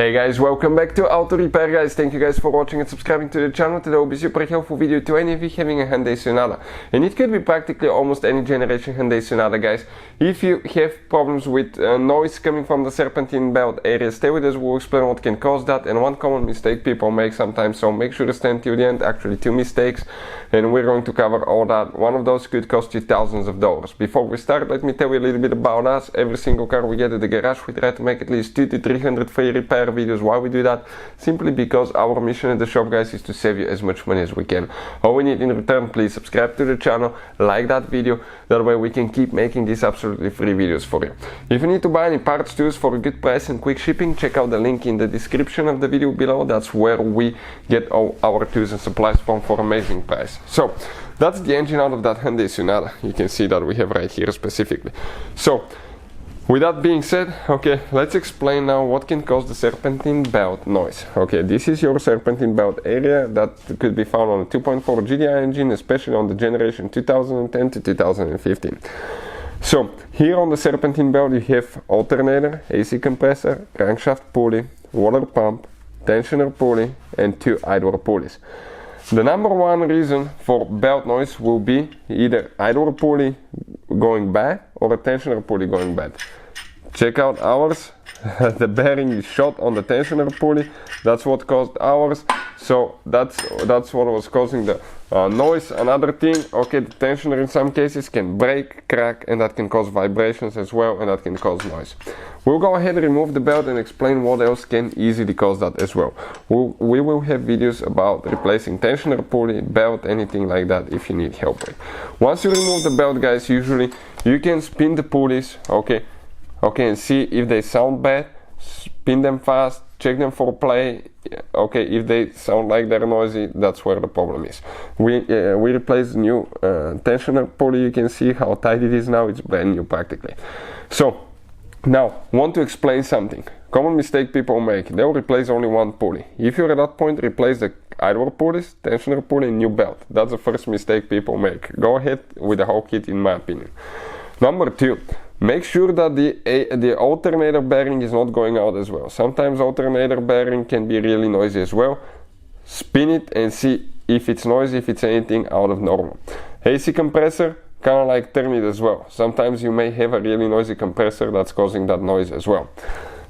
Hey guys, welcome back to Auto Repair guys. Thank you guys for watching and subscribing to the channel. Today will be a super helpful video to any of you having a Hyundai Sonata. And it could be practically almost any generation Hyundai Sonata guys. If you have problems with noise coming from the serpentine belt area, stay with us, we'll explain what can cause that and one common mistake people make sometimes. So make sure to stay until the end, actually 2 mistakes. And we're going to cover all that. One of those could cost you thousands of dollars. Before we start, let me tell you a little bit about us. Every single car we get at the garage, we try to make at least 200 to 300 free repair videos. Why we do that? Simply because our mission at the shop guys is to save you as much money as we can. All we need in return, please subscribe to the channel, like that video, that way we can keep making these absolutely free videos for you. If you need to buy any parts tools for a good price and quick shipping, check out the link in the description of the video below. That's where we get all our tools and supplies from for amazing price. So that's the engine out of that Hyundai Sonata. You can see that we have right here specifically. So with that being said, okay, let's explain now what can cause the serpentine belt noise. Okay, this is your serpentine belt area that could be found on a 2.4 GDI engine, especially on the generation 2010 to 2015. So here on the serpentine belt you have alternator, AC compressor, crankshaft pulley, water pump, tensioner pulley and 2 idler pulleys. The number one reason for belt noise will be either idler pulley going bad or a tensioner pulley going bad. Check out ours. The bearing is shot on the tensioner pulley. That's what caused ours. So that's what was causing the noise. Another thing, okay, the tensioner in some cases can break, crack, and that can cause vibrations as well, and that can cause noise. We'll go ahead and remove the belt and explain what else can easily cause that as well. We will have videos about replacing tensioner pulley, belt, anything like that if you need help with. Once you remove the belt guys, usually you can spin the pulleys, okay, and see if they sound bad. Spin them fast, check them for play. Okay, if they sound like they're noisy, that's where the problem is. We replaced new tensioner pulley. You can see how tight it is now. It's brand new practically. So now want to explain something. Common mistake people make. They'll replace only one pulley. If you're at that point, replace the idler pulleys, tensioner pulley and new belt. That's the first mistake people make. Go ahead with the whole kit in my opinion. Number 2, make sure that the alternator bearing is not going out as well. Sometimes alternator bearing can be really noisy as well. Spin it and see if it's noisy, if it's anything out of normal. AC compressor, kind of like turn it as well. Sometimes you may have a really noisy compressor that's causing that noise as well.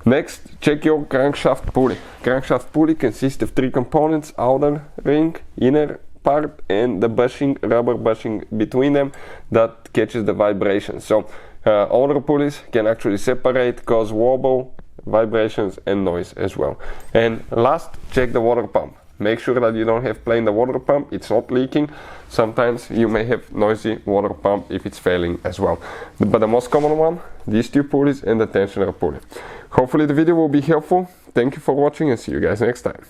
Next, check your crankshaft pulley. Crankshaft pulley consists of 3 components: outer ring, inner part and the bushing, rubber bushing between them that catches the vibration. So outer pulleys can actually separate, cause wobble, vibrations and noise as well. And last, check the water pump. Make sure that you don't have plain the water pump, it's not leaking. Sometimes you may have noisy water pump if it's failing as well. But the most common one, these 2 pulleys and the tensioner pulley. Hopefully the video will be helpful. Thank you for watching and see you guys next time.